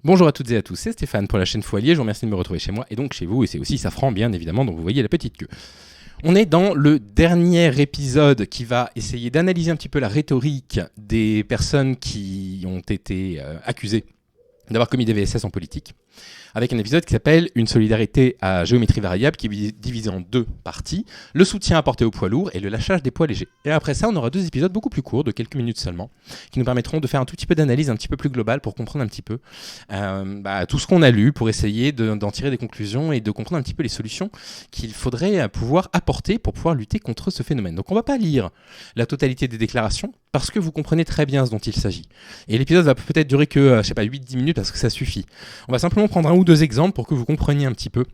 Bonjour à toutes et à tous, c'est Stéphane pour la chaîne Foilier, je vous remercie de me retrouver chez moi et donc chez vous, et c'est aussi Safran bien évidemment, dont vous voyez la petite queue. On est dans le dernier épisode qui va essayer d'analyser un petit peu la rhétorique des personnes qui ont été accusées d'avoir commis des VSS en politique, avec un épisode qui s'appelle « Une solidarité à géométrie variable » qui est divisé en deux parties, le soutien apporté aux poids lourds et le lâchage des poids légers. Et après ça, on aura deux épisodes beaucoup plus courts, de quelques minutes seulement, qui nous permettront de faire un tout petit peu d'analyse un petit peu plus globale pour comprendre un petit peu tout ce qu'on a lu, pour essayer d'en tirer des conclusions et de comprendre un petit peu les solutions qu'il faudrait pouvoir apporter pour pouvoir lutter contre ce phénomène. Donc on ne va pas lire la totalité des déclarations, parce que vous comprenez très bien ce dont il s'agit. Et l'épisode va peut-être durer que, 8-10 minutes, parce que ça suffit. On va simplement prendre un ou deux exemples pour que vous compreniez un petit peu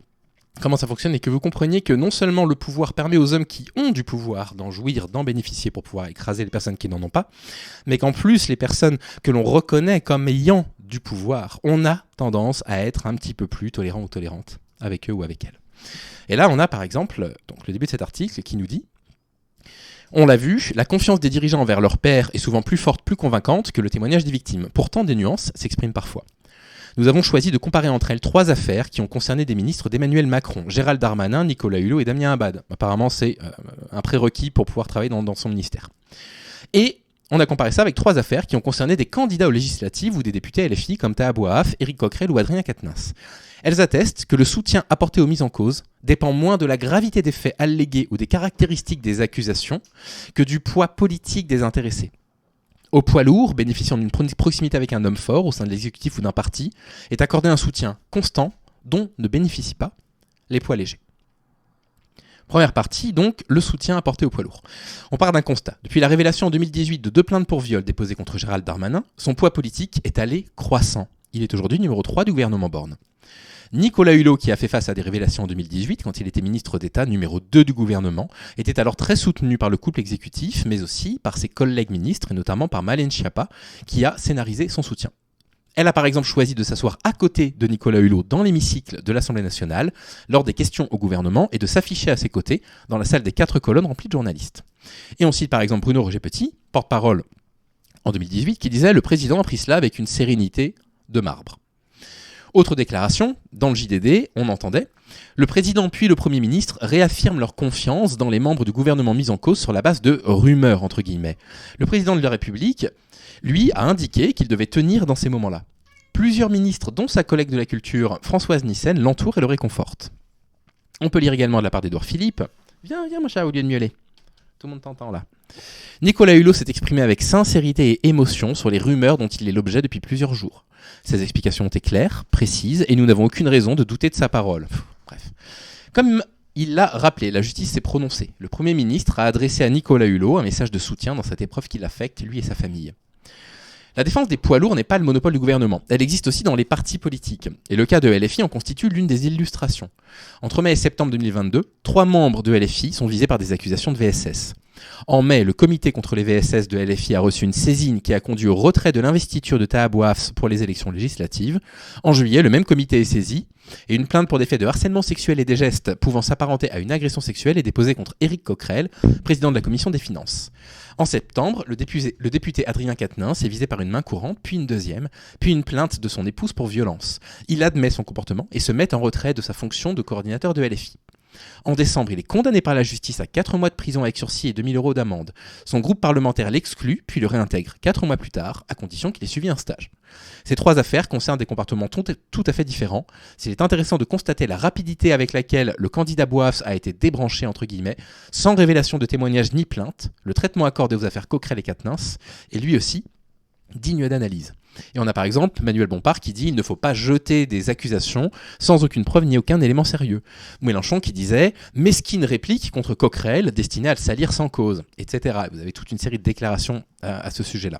comment ça fonctionne et que vous compreniez que non seulement le pouvoir permet aux hommes qui ont du pouvoir d'en jouir, d'en bénéficier pour pouvoir écraser les personnes qui n'en ont pas, mais qu'en plus les personnes que l'on reconnaît comme ayant du pouvoir, on a tendance à être un petit peu plus tolérant ou tolérante avec eux ou avec elles. Et là on a par exemple donc, le début de cet article qui nous dit: on l'a vu, la confiance des dirigeants envers leur pairs est souvent plus forte, plus convaincante que le témoignage des victimes. Pourtant, des nuances s'expriment parfois. Nous avons choisi de comparer entre elles trois affaires qui ont concerné des ministres d'Emmanuel Macron, Gérald Darmanin, Nicolas Hulot et Damien Abad. Apparemment, c'est un prérequis pour pouvoir travailler dans son ministère. Et on a comparé ça avec trois affaires qui ont concerné des candidats aux législatives ou des députés LFI comme Taha Bouaf, Éric Coquerel ou Adrien Quatennens. Elles attestent que le soutien apporté aux mises en cause dépend moins de la gravité des faits allégués ou des caractéristiques des accusations que du poids politique des intéressés. Aux poids lourds, bénéficiant d'une proximité avec un homme fort au sein de l'exécutif ou d'un parti, est accordé un soutien constant dont ne bénéficient pas les poids légers. Première partie, donc, le soutien apporté aux poids lourds. On part d'un constat. Depuis la révélation en 2018 de 2 plaintes pour viol déposées contre Gérald Darmanin, son poids politique est allé croissant. Il est aujourd'hui numéro 3 du gouvernement Borne. Nicolas Hulot, qui a fait face à des révélations en 2018, quand il était ministre d'État numéro 2 du gouvernement, était alors très soutenu par le couple exécutif, mais aussi par ses collègues ministres, et notamment par Marlène Schiappa, qui a scénarisé son soutien. Elle a par exemple choisi de s'asseoir à côté de Nicolas Hulot dans l'hémicycle de l'Assemblée nationale, lors des questions au gouvernement, et de s'afficher à ses côtés dans la salle des 4 colonnes remplie de journalistes. Et on cite par exemple Bruno Roger-Petit, porte-parole en 2018, qui disait « Le président a pris cela avec une sérénité de marbre ». Autre déclaration, dans le JDD, on entendait « Le président puis le Premier ministre réaffirment leur confiance dans les membres du gouvernement mis en cause sur la base de rumeurs, entre guillemets. Le président de la République, lui, a indiqué qu'il devait tenir dans ces moments-là. Plusieurs ministres, dont sa collègue de la culture, Françoise Nyssen, l'entourent et le réconfortent. » On peut lire également de la part d'Édouard Philippe « Viens mon chat, au lieu de miauler. Tout le monde t'entend là. » Nicolas Hulot s'est exprimé avec sincérité et émotion sur les rumeurs dont il est l'objet depuis plusieurs jours. Ses explications étaient claires, précises, et nous n'avons aucune raison de douter de sa parole. Bref. Comme il l'a rappelé, la justice s'est prononcée. Le Premier ministre a adressé à Nicolas Hulot un message de soutien dans cette épreuve qui l'affecte, lui et sa famille. La défense des poids lourds n'est pas le monopole du gouvernement. Elle existe aussi dans les partis politiques. Et le cas de LFI en constitue l'une des illustrations. Entre mai et septembre 2022, 3 membres de LFI sont visés par des accusations de VSS. En mai, le comité contre les VSS de LFI a reçu une saisine qui a conduit au retrait de l'investiture de Taha Bouaf pour les élections législatives. En juillet, le même comité est saisi et une plainte pour des faits de harcèlement sexuel et des gestes pouvant s'apparenter à une agression sexuelle est déposée contre Éric Coquerel, président de la commission des finances. En septembre, le député Adrien Quatennens est visé par une main courante, puis une deuxième, puis une plainte de son épouse pour violence. Il admet son comportement et se met en retrait de sa fonction de coordinateur de LFI. En décembre, il est condamné par la justice à 4 mois de prison avec sursis et 2 000 € d'amende. Son groupe parlementaire l'exclut, puis le réintègre 4 mois plus tard, à condition qu'il ait suivi un stage. Ces 3 affaires concernent des comportements tout à fait différents. S'il est intéressant de constater la rapidité avec laquelle le candidat Bouaf a été débranché, entre guillemets, sans révélation de témoignages ni plainte, le traitement accordé aux affaires Coquerel et Quatennens est lui aussi digne d'analyse. Et on a par exemple Manuel Bompard qui dit « Il ne faut pas jeter des accusations sans aucune preuve ni aucun élément sérieux ». Mélenchon qui disait « Mesquine réplique contre Coquerel destinée à le salir sans cause », etc. Vous avez toute une série de déclarations à ce sujet-là.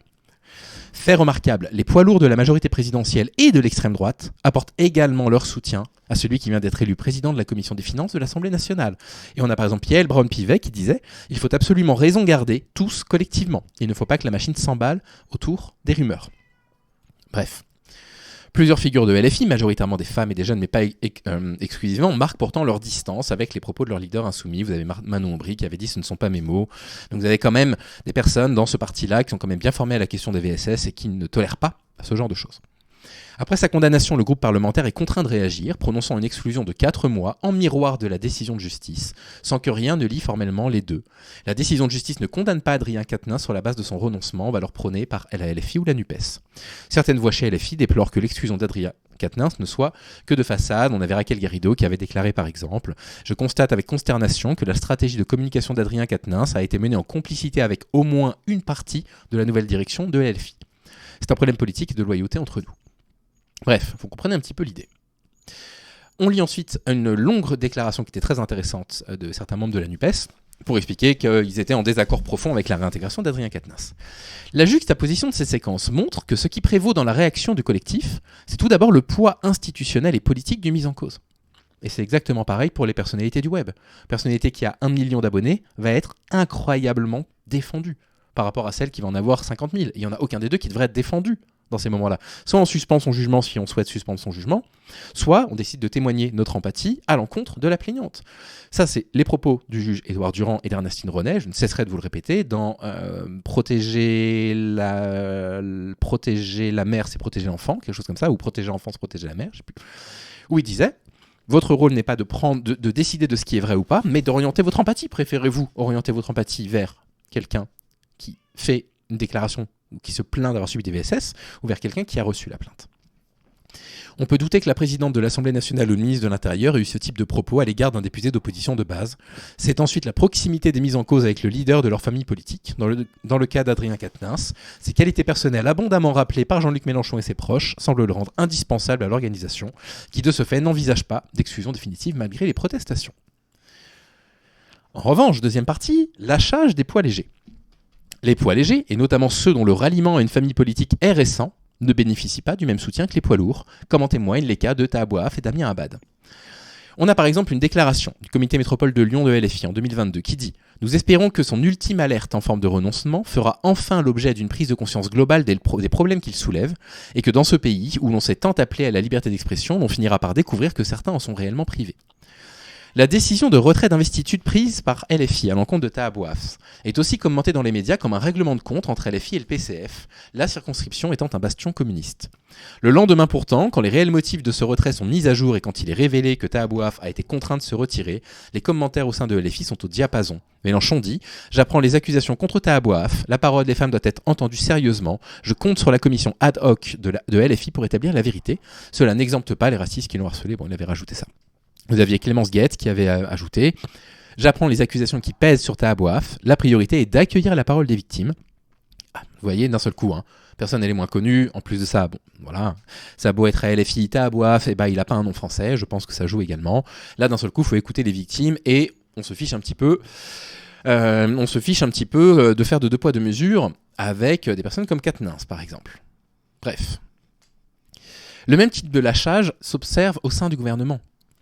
Fait remarquable, les poids lourds de la majorité présidentielle et de l'extrême droite apportent également leur soutien à celui qui vient d'être élu président de la commission des finances de l'Assemblée nationale. Et on a par exemple Yael Braun-Pivet qui disait « Il faut absolument raison garder, tous collectivement. Il ne faut pas que la machine s'emballe autour des rumeurs. » Bref. Plusieurs figures de LFI, majoritairement des femmes et des jeunes, mais pas exclusivement, marquent pourtant leur distance avec les propos de leur leader insoumis. Vous avez Manon Aubry qui avait dit « ce ne sont pas mes mots ». Donc vous avez quand même des personnes dans ce parti-là qui sont quand même bien formées à la question des VSS et qui ne tolèrent pas ce genre de choses. Après sa condamnation, le groupe parlementaire est contraint de réagir, prononçant une exclusion de 4 mois en miroir de la décision de justice, sans que rien ne lie formellement les deux. La décision de justice ne condamne pas Adrien Quatennens sur la base de son renoncement, valeur prônée par la LFI ou la NUPES. Certaines voix chez LFI déplorent que l'exclusion d'Adrien Quatennens ne soit que de façade. On avait Raquel Garrido qui avait déclaré par exemple « Je constate avec consternation que la stratégie de communication d'Adrien Quatennens a été menée en complicité avec au moins une partie de la nouvelle direction de LFI. C'est un problème politique et de loyauté entre nous. » Bref, vous comprenez un petit peu l'idée. On lit ensuite une longue déclaration qui était très intéressante de certains membres de la NUPES pour expliquer qu'ils étaient en désaccord profond avec la réintégration d'Adrien Quatennens. La juxtaposition de ces séquences montre que ce qui prévaut dans la réaction du collectif, c'est tout d'abord le poids institutionnel et politique du mis en cause. Et c'est exactement pareil pour les personnalités du web. Une personnalité qui a 1 million d'abonnés va être incroyablement défendue par rapport à celle qui va en avoir 50 000. Il n'y en a aucun des deux qui devrait être défendu dans ces moments-là. Soit on suspend son jugement si on souhaite suspendre son jugement, soit on décide de témoigner notre empathie à l'encontre de la plaignante. Ça, c'est les propos du juge Édouard Durand et d'Ernestine Renet, je ne cesserai de vous le répéter, dans protéger la mère, c'est protéger l'enfant, quelque chose comme ça, ou protéger l'enfant, c'est protéger la mère, je ne sais plus, où il disait « Votre rôle n'est pas de décider de ce qui est vrai ou pas, mais d'orienter votre empathie. Préférez-vous orienter votre empathie vers quelqu'un qui fait une déclaration ou qui se plaint d'avoir subi des VSS, ou vers quelqu'un qui a reçu la plainte. » On peut douter que la présidente de l'Assemblée nationale ou le ministre de l'Intérieur ait eu ce type de propos à l'égard d'un député d'opposition de base. C'est ensuite la proximité des mises en cause avec le leader de leur famille politique. Dans le cas d'Adrien Quatennens, ses qualités personnelles abondamment rappelées par Jean-Luc Mélenchon et ses proches semblent le rendre indispensable à l'organisation, qui de ce fait n'envisage pas d'exclusion définitive malgré les protestations. En revanche, deuxième partie, lâchage des poids légers. Les poids légers, et notamment ceux dont le ralliement à une famille politique est récent, ne bénéficient pas du même soutien que les poids lourds, comme en témoignent les cas de Taha Bouaf et Damien Abad. On a par exemple une déclaration du comité métropole de Lyon de LFI en 2022 qui dit « Nous espérons que son ultime alerte en forme de renoncement fera enfin l'objet d'une prise de conscience globale des problèmes qu'il soulève et que dans ce pays où l'on s'est tant appelé à la liberté d'expression, on finira par découvrir que certains en sont réellement privés. » La décision de retrait d'investiture prise par LFI à l'encontre de Taha Bouaf est aussi commentée dans les médias comme un règlement de compte entre LFI et le PCF, la circonscription étant un bastion communiste. Le lendemain pourtant, quand les réels motifs de ce retrait sont mis à jour et quand il est révélé que Taha Bouaf a été contraint de se retirer, les commentaires au sein de LFI sont au diapason. Mélenchon dit « J'apprends les accusations contre Taha Bouaf, la parole des femmes doit être entendue sérieusement, je compte sur la commission ad hoc de LFI pour établir la vérité. Cela n'exempte pas les racistes qui l'ont harcelé. » Bon, il avait rajouté ça. Vous aviez Clémence Guette qui avait ajouté « J'apprends les accusations qui pèsent sur Taha Bouaf. La priorité est d'accueillir la parole des victimes. » Vous voyez, d'un seul coup, personne n'est moins connu. En plus de ça, bon, voilà, ça a beau être à LFI, Taha Bouaf, il n'a pas un nom français. Je pense que ça joue également. Là, d'un seul coup, il faut écouter les victimes et on se fiche un petit peu de faire de deux poids deux mesures avec des personnes comme Quatennens, par exemple. Bref. Le même type de lâchage s'observe au sein du gouvernement.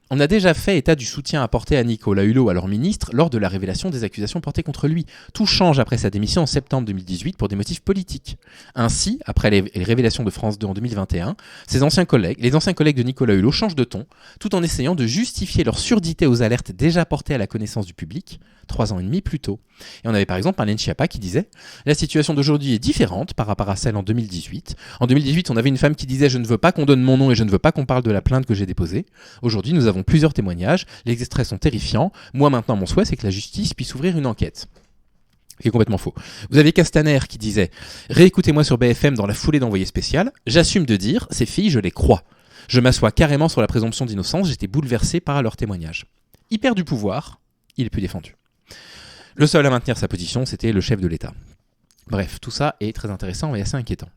On a déjà fait état du soutien apporté à Nicolas Hulot, alors ministre, lors de la révélation des accusations portées contre lui. Tout change après sa démission en septembre 2018 pour des motifs politiques. Ainsi, après les révélations de France 2 en 2021, les anciens collègues de Nicolas Hulot changent de ton, tout en essayant de justifier leur surdité aux alertes déjà portées à la connaissance du public, 3 ans et demi plus tôt. Et on avait par exemple Marlène Schiappa qui disait « La situation d'aujourd'hui est différente par rapport à celle en 2018. En 2018, on avait une femme qui disait « Je ne veux pas qu'on donne mon nom et je ne veux pas qu'on parle de la plainte que j'ai déposée. » Aujourd'hui, nous avons plusieurs témoignages, les extraits sont terrifiants. Moi maintenant, mon souhait, c'est que la justice puisse ouvrir une enquête. Ce qui est complètement faux. Vous avez Castaner qui disait « Réécoutez-moi sur BFM dans la foulée d'envoyé spécial. J'assume de dire, ces filles, je les crois. Je m'assois carrément sur la présomption d'innocence, j'étais bouleversé par leur témoignage. » Il perd du pouvoir, il est plus défendu. Le seul à maintenir sa position, c'était le chef de l'État. Bref, tout ça est très intéressant et assez inquiétant.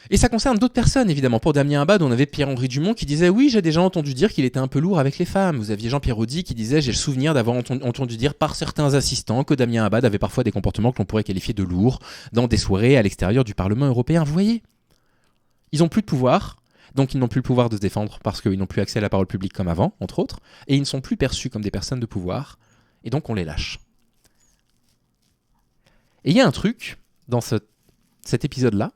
Et ça concerne d'autres personnes, évidemment. Pour Damien Abad, on avait Pierre-Henri Dumont qui disait « Oui, j'ai déjà entendu dire qu'il était un peu lourd avec les femmes. » Vous aviez Jean-Pierre Audy qui disait « J'ai le souvenir d'avoir entendu dire par certains assistants que Damien Abad avait parfois des comportements que l'on pourrait qualifier de lourds dans des soirées à l'extérieur du Parlement européen. » Vous voyez ? Ils n'ont plus de pouvoir, donc ils n'ont plus le pouvoir de se défendre parce qu'ils n'ont plus accès à la parole publique comme avant, entre autres, et ils ne sont plus perçus comme des personnes de pouvoir, et donc on les lâche. Et il y a un truc dans cet épisode-là.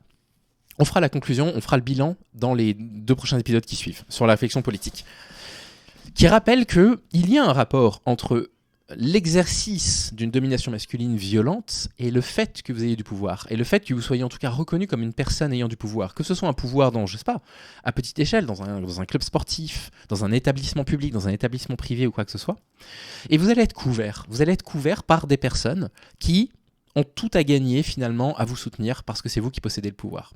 On fera la conclusion, on fera le bilan dans les 2 prochains épisodes qui suivent, sur la réflexion politique, qui rappelle qu'il y a un rapport entre l'exercice d'une domination masculine violente et le fait que vous ayez du pouvoir, et le fait que vous soyez en tout cas reconnu comme une personne ayant du pouvoir, que ce soit un pouvoir dans, je sais pas, à petite échelle, dans un club sportif, dans un établissement public, dans un établissement privé ou quoi que ce soit, et vous allez être couvert par des personnes qui ont tout à gagner finalement à vous soutenir parce que c'est vous qui possédez le pouvoir.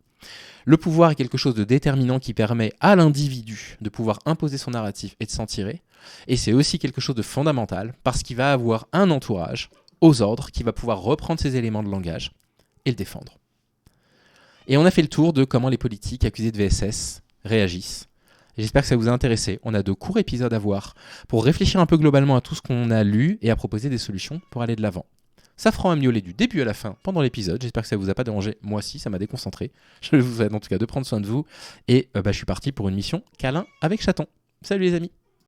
Le pouvoir est quelque chose de déterminant qui permet à l'individu de pouvoir imposer son narratif et de s'en tirer. Et c'est aussi quelque chose de fondamental parce qu'il va avoir un entourage aux ordres qui va pouvoir reprendre ses éléments de langage et le défendre. Et on a fait le tour de comment les politiques accusés de VSS réagissent. Et j'espère que ça vous a intéressé. On a de courts épisodes à voir pour réfléchir un peu globalement à tout ce qu'on a lu et à proposer des solutions pour aller de l'avant. Safran a miaulé du début à la fin pendant l'épisode. J'espère que ça vous a pas dérangé. Moi aussi, ça m'a déconcentré. Je vous souhaite en tout cas de prendre soin de vous. Et je suis parti pour une mission câlin avec chaton. Salut les amis.